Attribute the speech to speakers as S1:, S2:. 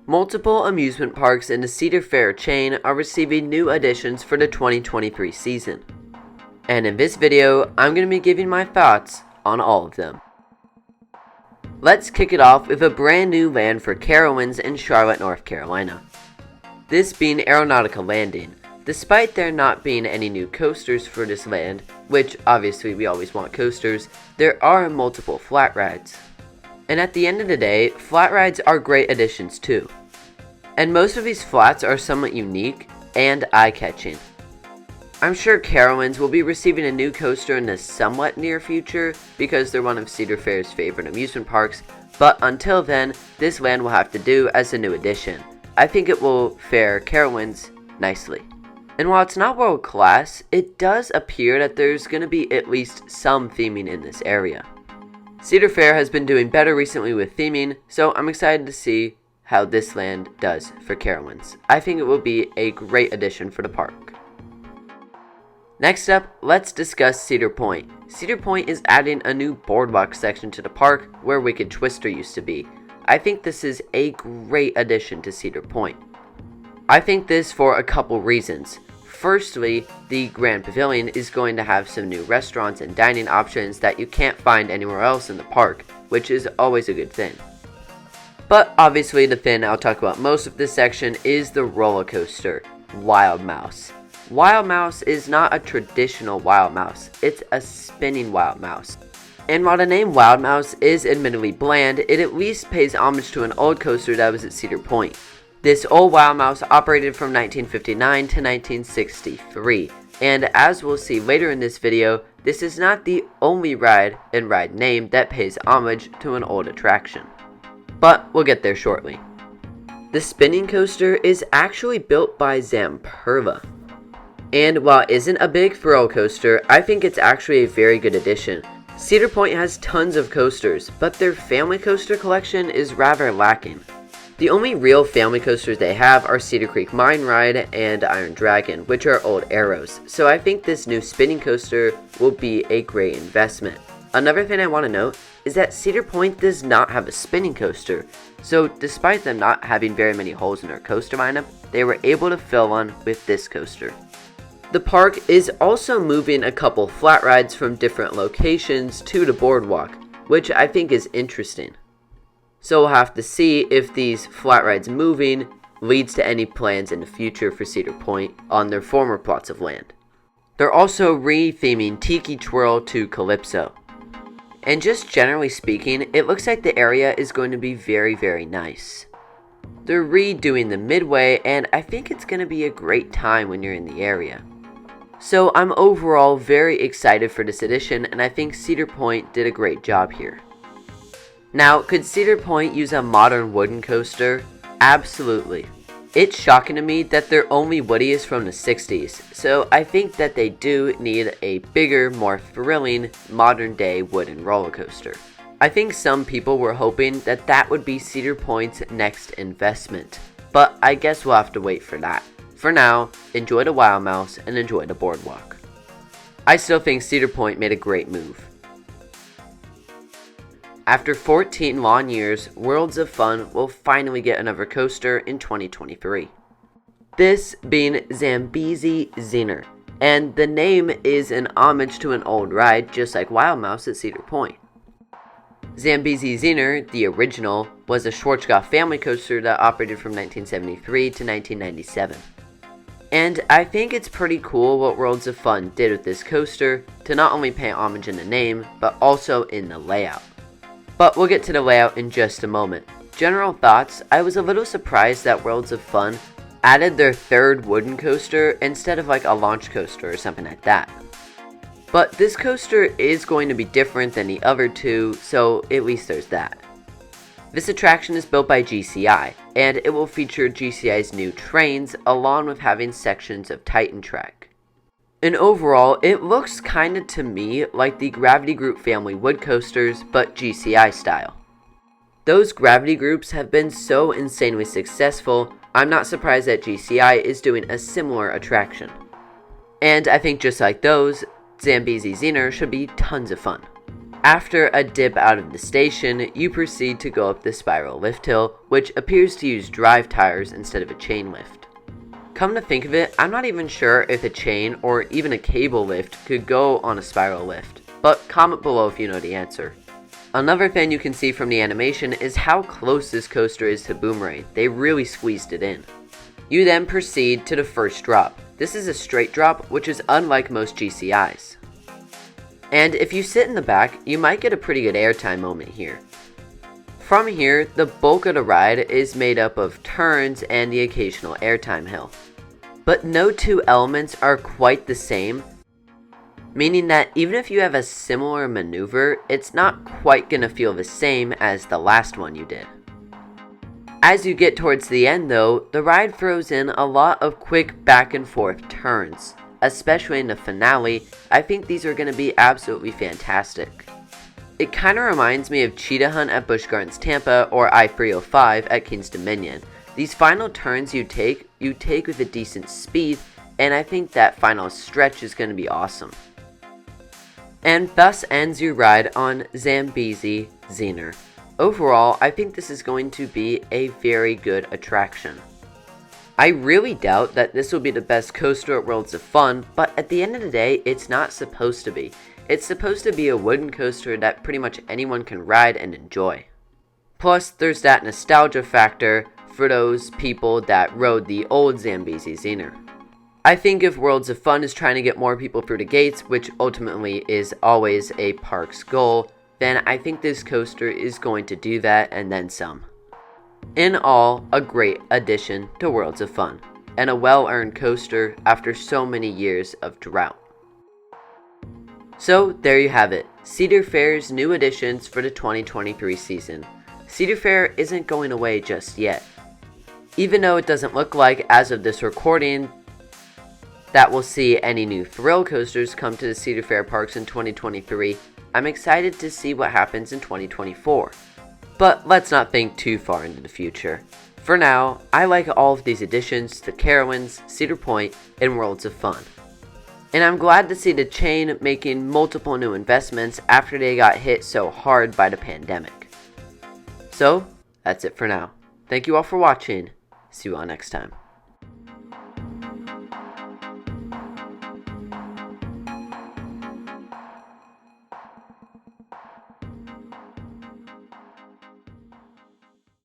S1: Multiple amusement parks in the Cedar Fair chain are receiving new additions for the 2023 season. And in this video, I'm going to be giving my thoughts on all of them. Let's kick it off with a brand new land for Carowinds in Charlotte, North Carolina. This being Aeronautica Landing. Despite there not being any new coasters for this land, which obviously we always want coasters, there are multiple flat rides. And at the end of the day, flat rides are great additions too. And most of these flats are somewhat unique and eye-catching. I'm sure Carowinds will be receiving a new coaster in the somewhat near future because they're one of Cedar Fair's favorite amusement parks, but until then, this land will have to do as a new addition. I think it will fare Carowinds nicely. And while it's not world class, it does appear that there's going to be at least some theming in this area. Cedar Fair has been doing better recently with theming, so I'm excited to see how this land does for Carowinds. I think it will be a great addition for the park. Next up, let's discuss Cedar Point. Cedar Point is adding a new boardwalk section to the park where Wicked Twister used to be. I think this is a great addition to Cedar Point. I think this for a couple reasons. Firstly, the Grand Pavilion is going to have some new restaurants and dining options that you can't find anywhere else in the park, which is always a good thing. But obviously the thing I'll talk about most of this section is the roller coaster, Wild Mouse. Wild Mouse is not a traditional Wild Mouse, it's a spinning Wild Mouse. And while the name Wild Mouse is admittedly bland, it at least pays homage to an old coaster that was at Cedar Point. This old Wild Mouse operated from 1959 to 1963, and as we'll see later in this video, this is not the only ride and ride name that pays homage to an old attraction. But we'll get there shortly. The spinning coaster is actually built by Zamperla. And while it isn't a big thrill coaster, I think it's actually a very good addition. Cedar Point has tons of coasters, but their family coaster collection is rather lacking. The only real family coasters they have are Cedar Creek Mine Ride and Iron Dragon, which are old arrows, so I think this new spinning coaster will be a great investment. Another thing I want to note is that Cedar Point does not have a spinning coaster, so despite them not having very many holes in their coaster lineup, they were able to fill one with this coaster. The park is also moving a couple flat rides from different locations to the boardwalk, which I think is interesting. So we'll have to see if these flat rides moving leads to any plans in the future for Cedar Point on their former plots of land. They're also re-theming Tiki Twirl to Calypso. And just generally speaking, it looks like the area is going to be very, very nice. They're redoing the Midway, and I think it's going to be a great time when you're in the area. So I'm overall very excited for this addition, and I think Cedar Point did a great job here. Now, could Cedar Point use a modern wooden coaster? Absolutely. It's shocking to me that their only Woody is from the 60s, so I think that they do need a bigger, more thrilling, modern-day wooden roller coaster. I think some people were hoping that that would be Cedar Point's next investment, but I guess we'll have to wait for that. For now, enjoy the Wild Mouse and enjoy the boardwalk. I still think Cedar Point made a great move. After 14 long years, Worlds of Fun will finally get another coaster in 2023. This being Zambezi Ziner, and the name is an homage to an old ride just like Wild Mouse at Cedar Point. Zambezi Ziner, the original, was a Schwarzkopf family coaster that operated from 1973 to 1997. And I think it's pretty cool what Worlds of Fun did with this coaster to not only pay homage in the name, but also in the layout. But we'll get to the layout in just a moment. General thoughts, I was a little surprised that Worlds of Fun added their third wooden coaster instead of like a launch coaster or something like that. But this coaster is going to be different than the other two, so at least there's that. This attraction is built by GCI, and it will feature GCI's new trains along with having sections of Titan Track. And overall, it looks kinda to me like the Gravity Group family wood coasters, but GCI style. Those Gravity Groups have been so insanely successful, I'm not surprised that GCI is doing a similar attraction. And I think just like those, Zambezi Ziner should be tons of fun. After a dip out of the station, you proceed to go up the spiral lift hill, which appears to use drive tires instead of a chain lift. Come to think of it, I'm not even sure if a chain or even a cable lift could go on a spiral lift, but comment below if you know the answer. Another thing you can see from the animation is how close this coaster is to Boomerang. They really squeezed it in. You then proceed to the first drop. This is a straight drop, which is unlike most GCIs. And if you sit in the back, you might get a pretty good airtime moment here. From here, the bulk of the ride is made up of turns and the occasional airtime hill. But no two elements are quite the same, meaning that even if you have a similar maneuver, it's not quite gonna feel the same as the last one you did. As you get towards the end though, the ride throws in a lot of quick back and forth turns. Especially in the finale, I think these are going to be absolutely fantastic. It kind of reminds me of Cheetah Hunt at Busch Gardens Tampa or I-305 at King's Dominion. These final turns you take with a decent speed, and I think that final stretch is going to be awesome. And thus ends your ride on Zambezi Zener. Overall, I think this is going to be a very good attraction. I really doubt that this will be the best coaster at Worlds of Fun, but at the end of the day, it's not supposed to be. It's supposed to be a wooden coaster that pretty much anyone can ride and enjoy. Plus, there's that nostalgia factor for those people that rode the old Zambezi Zener. I think if Worlds of Fun is trying to get more people through the gates, which ultimately is always a park's goal, then I think this coaster is going to do that and then some. In all, a great addition to Worlds of Fun, and a well-earned coaster after so many years of drought. So there you have it, Cedar Fair's new additions for the 2023 season. Cedar Fair isn't going away just yet. Even though it doesn't look like, as of this recording, that we'll see any new thrill coasters come to the Cedar Fair parks in 2023, I'm excited to see what happens in 2024. But let's not think too far into the future. For now, I like all of these additions to Carowinds, Cedar Point, and Worlds of Fun. And I'm glad to see the chain making multiple new investments after they got hit so hard by the pandemic. So, that's it for now. Thank you all for watching. See you all next time.